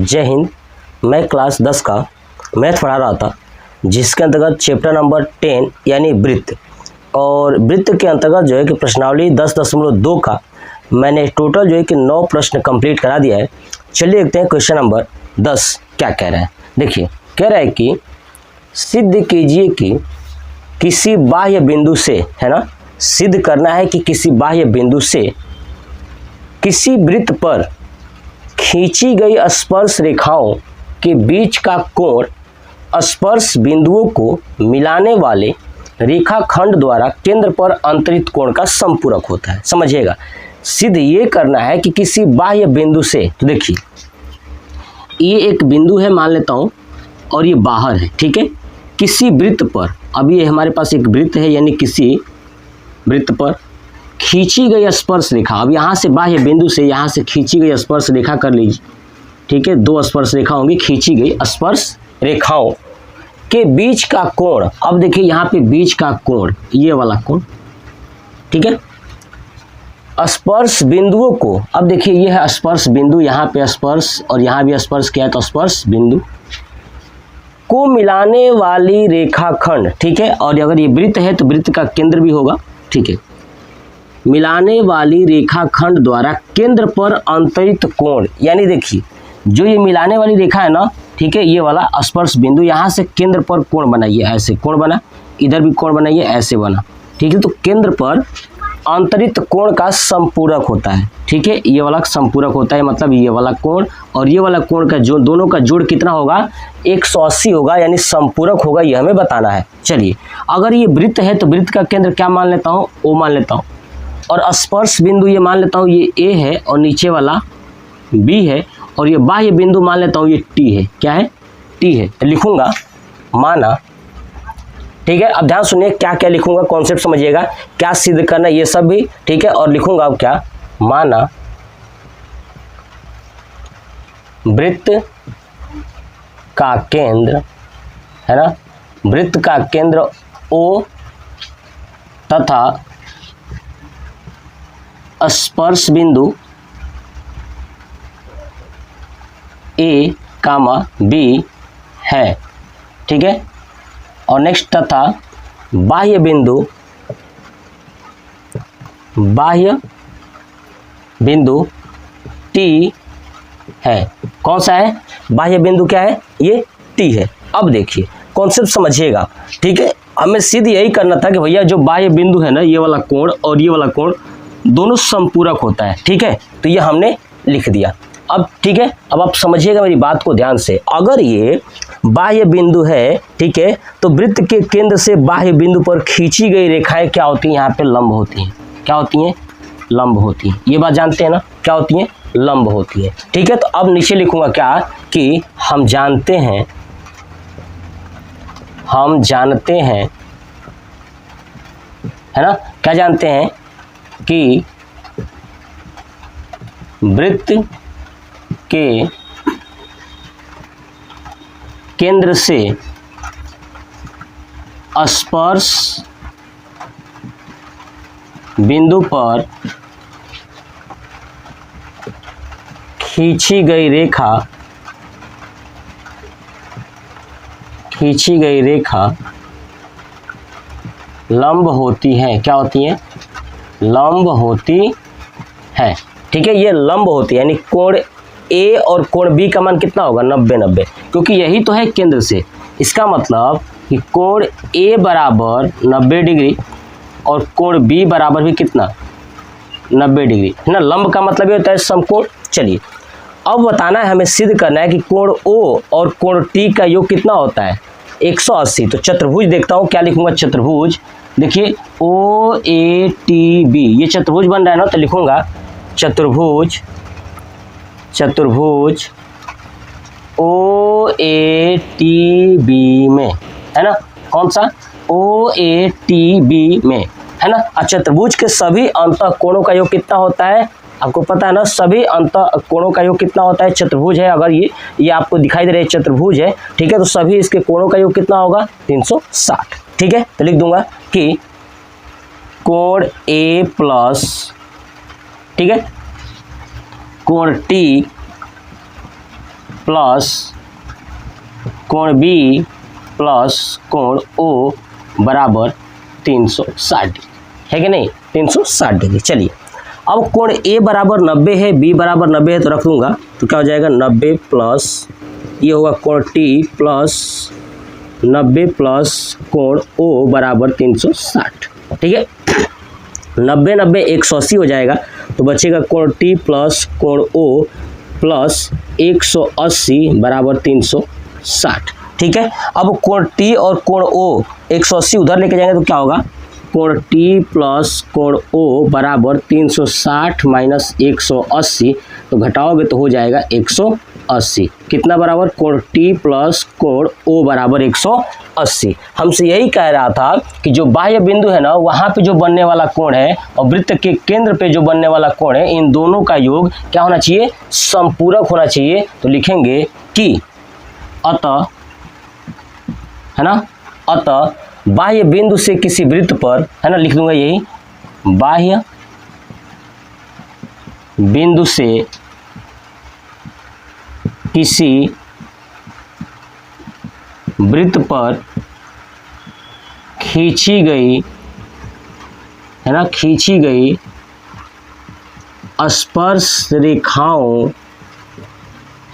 जय हिंद। मैं क्लास 10 का मैथ पढ़ा रहा था, जिसके अंतर्गत चैप्टर नंबर 10 यानी वृत्त, और वृत्त के अंतर्गत जो है कि प्रश्नावली 10.2 का मैंने टोटल जो है कि 9 प्रश्न कंप्लीट करा दिया है। चलिए देखते हैं क्वेश्चन नंबर 10 क्या कह रहा है। देखिए, कह रहा है कि सिद्ध कीजिए कि किसी बाह्य बिंदु से, है ना, सिद्ध करना है कि किसी बाह्य बिंदु से किसी वृत्त पर खींची गई स्पर्श रेखाओं के बीच का कोण स्पर्श बिंदुओं को मिलाने वाले रेखाखंड द्वारा केंद्र पर अंतरित कोण का समपूरक होता है। समझिएगा, सिद्ध ये करना है कि किसी बाह्य बिंदु से, तो देखिए ये एक बिंदु है मान लेता हूँ और ये बाहर है, ठीक है, किसी वृत्त पर, अभी ये हमारे पास एक वृत्त है यानी किसी वृत्त पर खींची गई स्पर्श रेखा, अब यहाँ से बाह्य बिंदु से यहाँ से खींची गई स्पर्श रेखा कर लीजिए, ठीक है, 2 स्पर्श रेखा होंगी, खींची गई स्पर्श रेखाओं के बीच का कोण, अब देखिए यहाँ पे बीच का कोण, ये वाला कोण, ठीक है, स्पर्श बिंदुओं को, अब देखिए ये है स्पर्श बिंदु, यहाँ पे स्पर्श और यहाँ भी स्पर्श किया है तो स्पर्श बिंदु को मिलाने वाली रेखाखंड, ठीक है, और अगर ये वृत्त है तो वृत्त का केंद्र भी होगा, ठीक है, मिलाने वाली रेखाखंड द्वारा केंद्र पर अंतरित कोण, यानी देखिए जो ये मिलाने वाली रेखा है ना, ठीक है, ये वाला स्पर्श बिंदु, यहाँ से केंद्र पर कोण बनाइए, ऐसे कोण बना, इधर भी कोण बनाइए, ऐसे बना, ठीक है, तो केंद्र पर अंतरित कोण का समपूरक होता है, ठीक है, ये वाला समपूरक होता है, मतलब ये वाला कोण और ये वाला कोण का जो दोनों का जोड़ कितना होगा, 180 होगा, यानी समपूरक होगा, ये हमें बताना है। चलिए, अगर ये वृत्त है तो वृत्त का केंद्र क्या मान लेता हूँ, ओ मान लेता हूँ, और स्पर्श बिंदु ये मान लेता हूँ ये ए है और नीचे वाला बी है, और ये बाह्य बिंदु मान लेता हूँ ये टी है, क्या है, टी है, तो लिखूंगा माना, ठीक है। अब ध्यान सुनिए क्या क्या लिखूंगा, कॉन्सेप्ट समझिएगा, क्या सिद्ध करना ये सब भी, ठीक है, और लिखूंगा अब क्या, माना वृत्त का केंद्र, है ना, वृत्त का केंद्र ओ तथा स्पर्श बिंदु ए कामा बी है, ठीक है, और नेक्स्ट तथा बाह्य बिंदु टी है। कौन सा है बाह्य बिंदु, क्या है, ये टी है। अब देखिए कॉन्सेप्ट समझिएगा, ठीक है, हमें सिद्ध यही करना था कि भैया जो बाह्य बिंदु है ना, ये वाला कोण और ये वाला कोण दोनों समपूरक होता है, ठीक है, तो ये हमने लिख दिया। अब ठीक है, अब आप समझिएगा मेरी बात को ध्यान से, अगर ये बाह्य बिंदु है, ठीक है, तो वृत्त के केंद्र से बाह्य बिंदु पर खींची गई रेखाएं क्या होती हैं, यहाँ पे लंब होती हैं, क्या होती हैं, लंब होती हैं, ये बात जानते हैं ना, क्या होती हैं, लंब होती है, ठीक है। तो अब नीचे लिखूंगा क्या कि हम जानते हैं है ना, क्या जानते हैं कि वृत्त के केंद्र से स्पर्श बिंदु पर खींची गई रेखा लंब होती है, क्या होती है, लंब होती है, ठीक है, ये लंब होती है, यानी कोण ए और कोण बी का मान कितना होगा, 90-90, क्योंकि यही तो है केंद्र से, इसका मतलब कि कोण ए बराबर 90 डिग्री और कोण बी बराबर भी कितना, 90 डिग्री, है ना, लंब का मतलब ये होता है समकोण। चलिए, अब बताना है हमें, सिद्ध करना है कि कोण ओ और कोण टी का योग कितना होता है, 180। तो चतुर्भुज देखता हूँ क्या लिखूंगा, चतुर्भुज, देखिए ओ ए टी बी, ये चतुर्भुज बन रहा है ना, तो लिखूंगा चतुर्भुज ओ ए टी बी में, है ना, कौन सा, ओ ए टी बी में, है ना। चतुर्भुज के सभी अंतःकोणों का योग कितना होता है, आपको पता है ना, सभी अंतःकोणों का योग कितना होता है, चतुर्भुज है, अगर ये आपको दिखाई दे रहा है चतुर्भुज है, ठीक है, तो सभी इसके कोणों का योग कितना होगा, 360, ठीक है, तो लिख दूंगा कि कोण ए प्लस, ठीक है, कोण टी प्लस कोण बी प्लस कोण ओ बराबर 360 डिग्री, है कि नहीं, 360 डिग्री। चलिए अब कोण ए बराबर 90 है, बी बराबर 90 है, तो रख लूँगा, तो क्या हो जाएगा 90 प्लस ये होगा कोण टी प्लस 90 प्लस कोण ओ बराबर 360, ठीक है। 90 90 180 हो जाएगा, तो बचेगा कोण टी प्लस कोण ओ प्लस 180 बराबर 360, ठीक है। अब कोण टी और कोण ओ 180 उधर लेके जाएंगे तो क्या होगा, कोण टी प्लस कोण ओ बराबर 360 माइनस 180, तो घटाओगे तो हो जाएगा 180, कितना बराबर, कोण टी प्लस कोण ओ बराबर 180। हमसे यही कह रहा था कि जो बाह्य बिंदु है ना वहाँ पे जो बनने वाला कोण है और वृत्त के केंद्र पे जो बनने वाला कोण है, इन दोनों का योग क्या होना चाहिए, समपूरक होना चाहिए। तो लिखेंगे कि अतः, है ना, अतः बाह्य बिंदु से किसी वृत्त पर, है ना, लिख दूंगा यही, बाह्य बिंदु से किसी वृत्त पर खींची गई, है ना, खींची गई स्पर्श रेखाओं,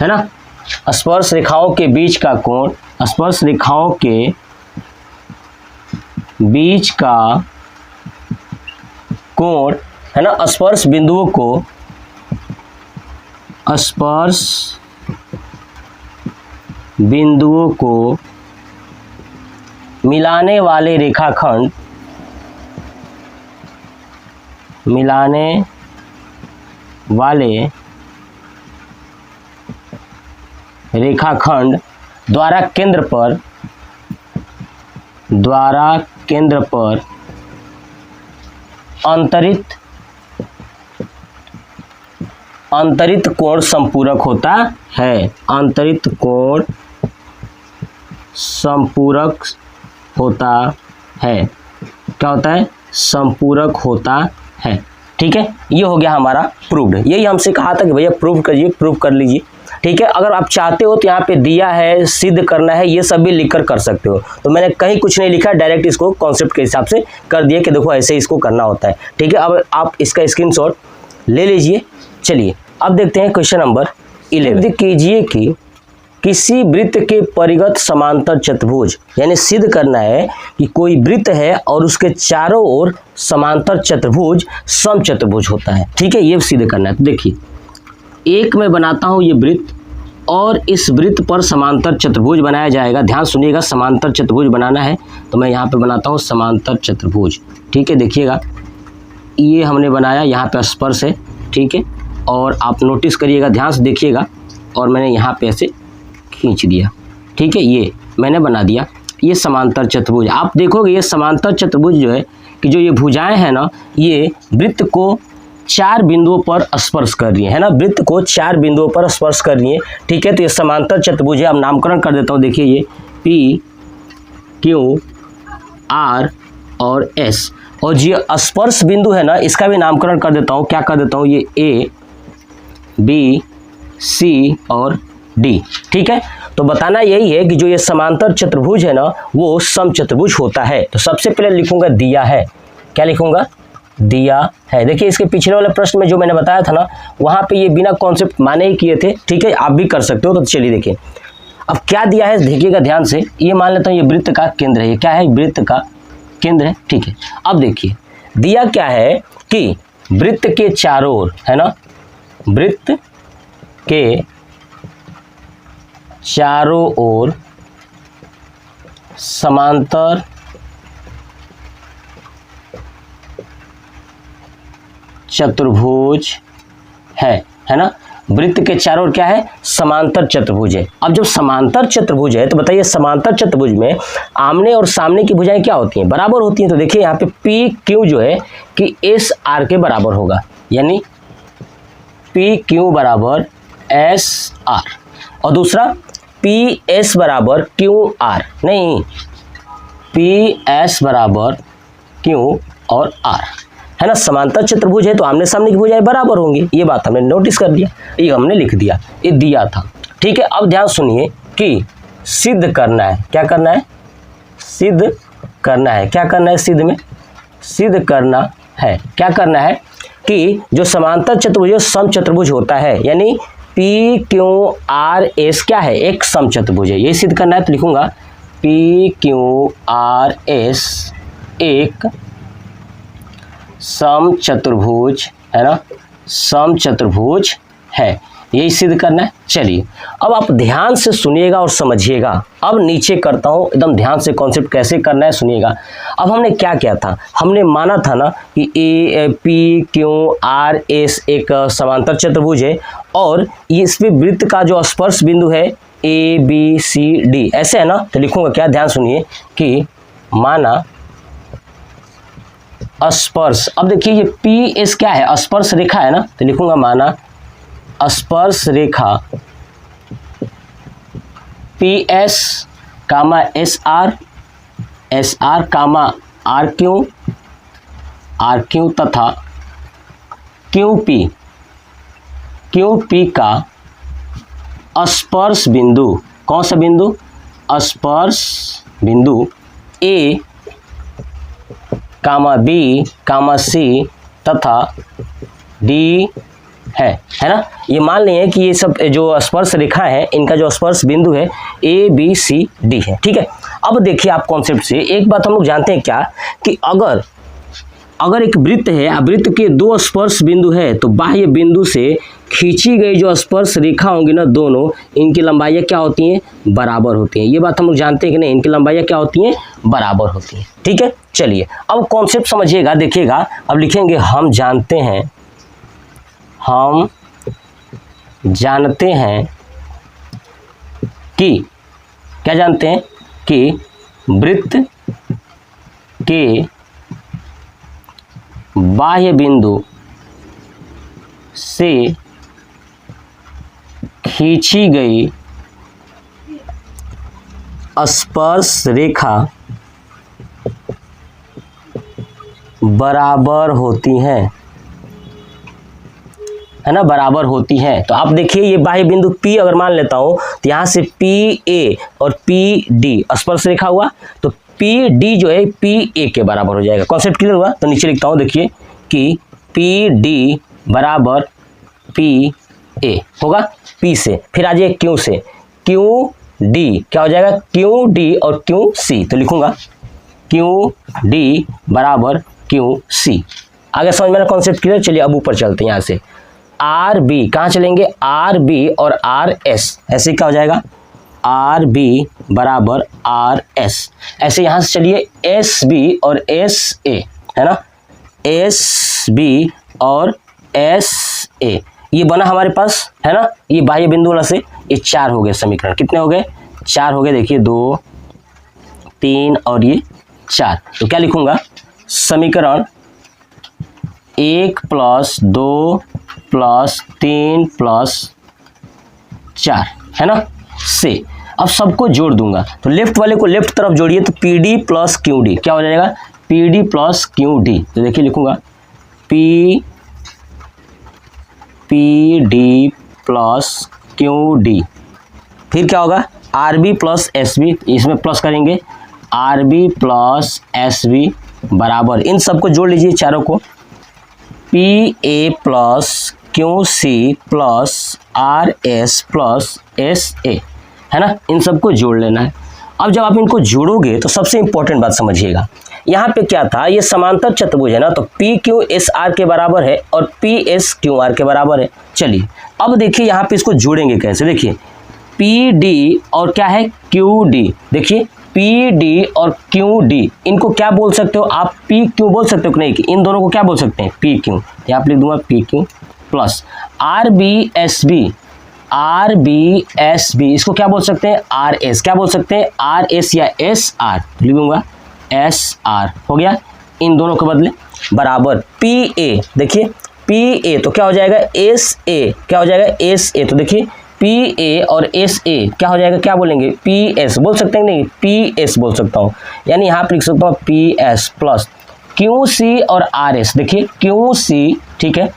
है ना, स्पर्श रेखाओं के बीच का कोण, स्पर्श रेखाओं के बीच का कोण, है ना, स्पर्श बिंदुओं को, स्पर्श बिंदुओं को मिलाने वाले रेखाखंड, मिलाने वाले रेखाखंड द्वारा केंद्र पर, द्वारा केंद्र पर अंतरित कोण संपूरक होता है, अंतरित कोण संपूरक होता है, क्या होता है, संपूरक होता है, ठीक है। ये हो गया हमारा प्रूव्ड। यही हमसे कहा था कि भैया प्रूव करिए, प्रूव कर लीजिए, ठीक है। अगर आप चाहते हो तो यहाँ पे दिया है, सिद्ध करना है, ये सब भी लिखकर कर सकते हो। तो मैंने कहीं कुछ नहीं लिखा, डायरेक्ट इसको कॉन्सेप्ट के हिसाब से कर दिए कि देखो ऐसे इसको करना होता है, ठीक है। अब आप इसका स्क्रीनशॉट ले लीजिए। चलिए अब देखते हैं क्वेश्चन नंबर 11। सिद्ध कीजिए कि किसी वृत्त के परिगत समांतर चतुर्भुज, यानी सिद्ध करना है कि कोई वृत्त है और उसके चारों ओर समांतर चतुर्भुज समचतुर्भुज होता है, ठीक है। ये सिद्ध करना है। तो देखिए एक मैं बनाता हूँ ये वृत्त और इस वृत्त पर समांतर चतुर्भुज बनाया जाएगा। ध्यान सुनिएगा, समांतर चतुर्भुज बनाना है तो मैं यहाँ पे बनाता हूँ समांतर चतुर्भुज, ठीक है। देखिएगा ये हमने बनाया, यहाँ पे स्पर्श है, ठीक है। और आप नोटिस करिएगा, ध्यान से देखिएगा, और मैंने यहाँ पे ऐसे खींच दिया, ठीक है। ये मैंने बना दिया, ये समांतर चतुर्भुज। आप देखोगे ये समांतर चतुर्भुज जो है कि जो ये भुजाएं हैं ना, ये वृत्त को 4 बिंदुओं पर स्पर्श कर रही है ना, वृत्त को 4 बिंदुओं पर स्पर्श कर रही है, ठीक है। तो ये समांतर चतुर्भुज है। अब नामकरण कर देता हूँ, देखिए ये P Q R और S, और जो स्पर्श बिंदु है ना इसका भी नामकरण कर देता हूँ। क्या कर देता हूँ, ये A B C और D, ठीक है। तो बताना यही है कि जो ये समांतर चतुर्भुज है ना वो समचतुर्भुज होता है। तो सबसे पहले लिखूंगा दिया है, क्या लिखूंगा, दिया है। देखिए इसके पिछले वाले प्रश्न में जो मैंने बताया था ना वहाँ पे ये बिना कॉन्सेप्ट माने ही किए थे, ठीक है। आप भी कर सकते हो। तो चलिए देखिए अब क्या दिया है, देखिएगा ध्यान से। ये मान लेता हूँ ये वृत्त का केंद्र है, ये क्या है, वृत्त का केंद्र है, ठीक है। अब देखिए दिया क्या है कि वृत्त के चारों ओर, है ना, वृत्त के चारों ओर समांतर चतुर्भुज है ना। वृत्त के चारों ओर क्या है, समांतर चतुर्भुज है। अब जब समांतर चतुर्भुज है तो बताइए समांतर चतुर्भुज में आमने और सामने की भुजाएं क्या होती हैं, बराबर होती हैं। तो देखिए यहाँ पे पी क्यू जो है कि एस आर के बराबर होगा, यानी पी क्यू बराबर एस आर, और दूसरा पी एस बराबर क्यू आर, नहीं पी एस बराबर क्यू और आर, है ना। समांतर चतुर्भुज है तो आमने सामने की भुजाएं बराबर होंगी, ये बात हमने नोटिस कर दिया, ये हमने लिख दिया, ये दिया था। ठीक है। अब ध्यान सुनिए कि सिद्ध करना है, क्या करना है, सिद्ध करना है। क्या करना है सिद्ध में, सिद्ध करना है, क्या करना है कि जो समांतर चतुर्भुज समचतुर्भुज होता है, यानी पी क्यू आर एस क्या है, एक समचतुर्भुज है, ये सिद्ध करना है। तो लिखूंगा पी क्यू आर एस एक समचतुर्भुज है ना, समचतुर्भुज है, यही सिद्ध करना है। चलिए अब आप ध्यान से सुनिएगा और समझिएगा। अब नीचे करता हूँ, एकदम ध्यान से कॉन्सेप्ट कैसे करना है सुनिएगा। अब हमने क्या किया था, हमने माना था ना कि A P Q R S एक समांतर चतुर्भुज है और इसमें वृत्त का जो स्पर्श बिंदु है ए बी सी डी, ऐसे है ना। तो लिखूंगा क्या, ध्यान सुनिए कि माना स्पर्श, अब देखिए ये पी एस क्या है, स्पर्श रेखा है ना। तो लिखूंगा माना स्पर्श रेखा P S comma S R comma R Q तथा क्यू पी का स्पर्श बिंदु, कौन सा बिंदु, स्पर्श बिंदु ए कामा बी कामा सी तथा डी है ना। ये मान लिए कि ये सब जो स्पर्श रेखा है इनका जो स्पर्श बिंदु है ए बी सी डी है, ठीक है। अब देखिए आप कॉन्सेप्ट से एक बात हम लोग जानते हैं क्या, कि अगर एक वृत्त है, वृत्त के दो स्पर्श बिंदु है, तो बाह्य बिंदु से खींची गई जो स्पर्श रेखा होंगी ना दोनों, इनकी लंबाइयाँ क्या होती हैं, बराबर होती हैं। ये बात हम लोग जानते हैं कि नहीं, इनकी लंबाइयाँ क्या होती हैं, बराबर होती हैं, ठीक है। चलिए अब कॉन्सेप्ट समझिएगा, देखिएगा। अब लिखेंगे हम जानते हैं कि, क्या जानते हैं कि वृत्त के बाह्य बिंदु से खींची गई स्पर्श रेखा बराबर होती हैं, है ना, बराबर होती है। तो आप देखिए ये बाह्य बिंदु P अगर मान लेता हूं तो यहाँ से PA और PD स्पर्श रेखा हुआ, तो PD जो है PA के बराबर हो जाएगा। कॉन्सेप्ट क्लियर हुआ। तो नीचे लिखता हूं देखिए कि PD बराबर PA होगा P से, फिर आ जाए Q से, QD क्या हो जाएगा, QD और QC। तो लिखूंगा QD बराबर QC। आगे समझ में कॉन्सेप्ट क्लियर। चलिए अब ऊपर चलते हैं, यहाँ से RB कहाँ चलेंगे, RB और RS, ऐसे क्या हो जाएगा, RB बराबर RS। ऐसे यहाँ से चलिए SB और SA है ना, SB और SA, ये बना हमारे पास है ना। ये बाह्य बिंदु वाला से ये 4 हो गए समीकरण, कितने हो गए, 4 हो गए। देखिए 2 3 और ये 4। तो क्या लिखूंगा, समीकरण 1 + 2 + 3 + 4 है ना से। अब सबको जोड़ दूंगा, तो लेफ्ट वाले को लेफ्ट तरफ जोड़िए, तो PD + QD क्या हो जाएगा, PD + QD। तो देखिए लिखूंगा PD + QD, फिर क्या होगा RB + SB, इसमें प्लस करेंगे, RB + SB बराबर, इन सबको जोड़ लीजिए चारों को, PA + QC + RS + SA है ना, इन सबको जोड़ लेना है। अब जब आप इनको जोड़ोगे तो सबसे इंपॉर्टेंट बात समझिएगा, यहाँ पे क्या था, ये समांतर चतुर्भुज है ना, तो PQSR के बराबर है और PSQR के बराबर है। चलिए अब देखिए यहाँ पे इसको जोड़ेंगे कैसे, देखिए PD और क्या है QD, देखिए PD और QD, इनको क्या बोल सकते हो आप, PQ बोल सकते हो कि नहीं, कि इन दोनों को क्या बोल सकते हैं, PQ। यहाँ पे लिख दूंगा PQ प्लस RBSB, इसको क्या बोल सकते हैं, RS, क्या बोल सकते हैं, RS या SR, लिख दूंगा SR, हो गया। इन दोनों के बदले बराबर PA, देखिए PA तो क्या हो जाएगा, SA क्या हो जाएगा, SA, तो देखिए PA और SA क्या हो जाएगा, क्या बोलेंगे, PS बोल सकते हैं नहीं, PS बोल सकता हूँ, यानी यहाँ पर लिख सकता हूँ PS प्लस QC और RS, देखिए QC, ठीक है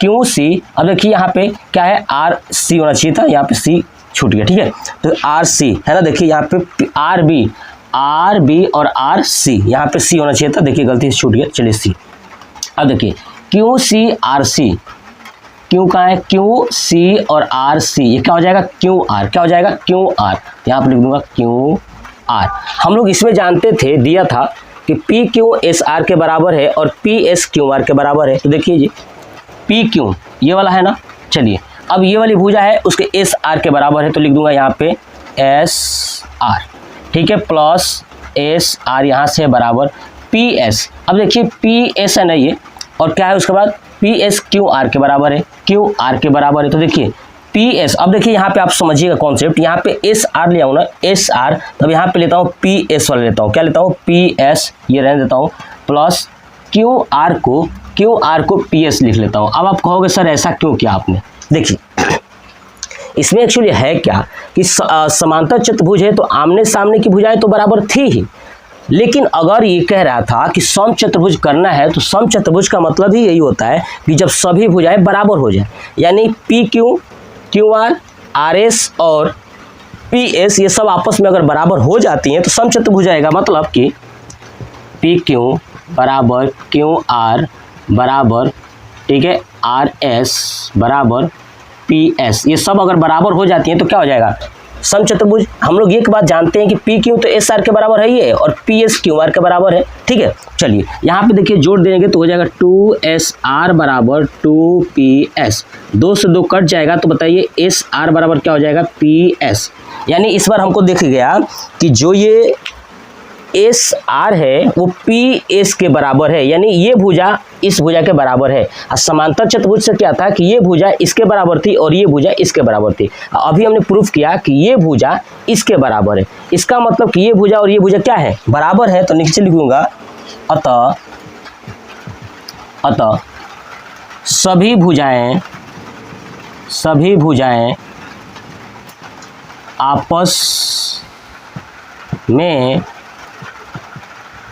QC। अब देखिए यहाँ पे क्या है, RC होना चाहिए था, यहाँ पे C छूट गया, ठीक है। तो आर सी है ना, देखिए यहाँ पे आर बी और आर सी, यहाँ पे सी होना चाहिए था, देखिए गलती से छूट गया, चलिए सी। अब देखिए Q C R C, Q कहाँ है, क्यू सी और आर सी, ये क्या हो जाएगा क्यू आर, क्या हो जाएगा क्यू आर, यहाँ पर लिख दूंगा क्यू आर। हम लोग इसमें जानते थे, दिया था कि पी क्यू एस आर के बराबर है और पी एस क्यू आर के बराबर है। तो देखिए जी पी क्यू ये वाला है ना, चलिए अब ये वाली भुजा है उसके एस आर के बराबर है, तो लिख दूंगा यहाँ पे एस आर, ठीक है, प्लस एस आर यहाँ से बराबर पी एस। अब देखिए पी एस है ना ये, और क्या है उसके बाद पी एस क्यू आर के बराबर है, क्यू आर के बराबर है। तो देखिए पी एस, अब देखिए यहाँ पे आप समझिएगा कॉन्सेप्ट, यहाँ पे एस आर ले आऊँ ना, एस आर, तब यहाँ पे लेता हूँ पी एस वाला लेता हूँ, क्या लेता हूँ पी एस, ये रहने देता हूँ, प्लस क्यू आर को पी एस लिख लेता हूँ। अब आप कहोगे सर ऐसा क्यों किया आपने, देखिए इसमें एक्चुअली है क्या कि समांतर चतुर्भुज है तो आमने सामने की भुजाएं तो बराबर थी ही, लेकिन अगर ये कह रहा था कि सम चतुर्भुज करना है तो सम चतुर्भुज का मतलब ही यही होता है कि जब सभी भुजाएं बराबर हो जाए, यानी P Q, Q R, R S और पी एस ये सब आपस में अगर बराबर हो जाती हैं तो सम चतुर्भुज आएगा। मतलब कि पी क्यू बराबर क्यू आर बराबर, ठीक है, आर एस बराबर पी एस, ये सब अगर बराबर हो जाती हैं तो क्या हो जाएगा सम चतुर्भुज। हम लोग एक बात जानते हैं कि पी क्यू तो एस आर के बराबर है ही है और पी एस क्यू आर के बराबर है, ठीक है। चलिए यहाँ पे देखिए जोड़ देंगे तो हो जाएगा 2SR बराबर 2PS, 2 से 2 कट जाएगा, तो बताइए SR बराबर क्या हो जाएगा PS। यानी इस बार हमको देख गया कि जो ये SR है वो PS के बराबर है, यानी ये भुजा इस भुजा के बराबर है। और समांतर चतुर्भुज से क्या था कि ये भुजा इसके बराबर थी और ये भुजा इसके बराबर थी। अभी हमने प्रूफ किया कि ये भुजा इसके बराबर है, इसका मतलब कि ये भुजा और ये भुजा क्या है बराबर है। तो नीचे लिखूंगा अतः सभी भुजाएं आपस में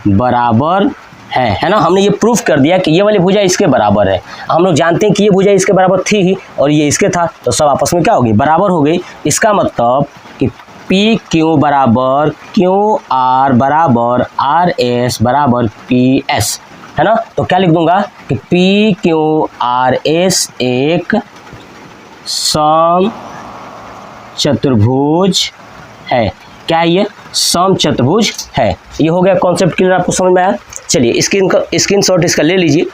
बराबर है ना। हमने ये प्रूफ कर दिया कि ये वाली भुजा इसके बराबर है। हम लोग जानते हैं कि ये भुजा इसके बराबर थी ही और ये इसके था, तो सब आपस में क्या होगी बराबर हो गई। इसका मतलब कि पी क्यू बराबर क्यू आर बराबर आर एस बराबर पी एस, है ना। तो क्या लिख दूंगा कि पी क्यू आर एस एक सम चतुर्भुज है। क्या है ये सम चतुर्भुज है। ये हो गया कॉन्सेप्ट क्लियर, आपको समझ में आया। चलिए स्क्रीनशॉट इसका ले लीजिए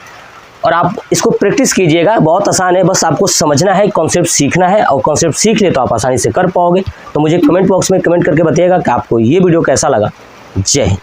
और आप इसको प्रैक्टिस कीजिएगा, बहुत आसान है, बस आपको समझना है, कॉन्सेप्ट सीखना है, और कॉन्सेप्ट सीख ले तो आप आसानी से कर पाओगे। तो मुझे कमेंट बॉक्स में कमेंट करके बताइएगा कि आपको ये वीडियो कैसा लगा। जय हिंद।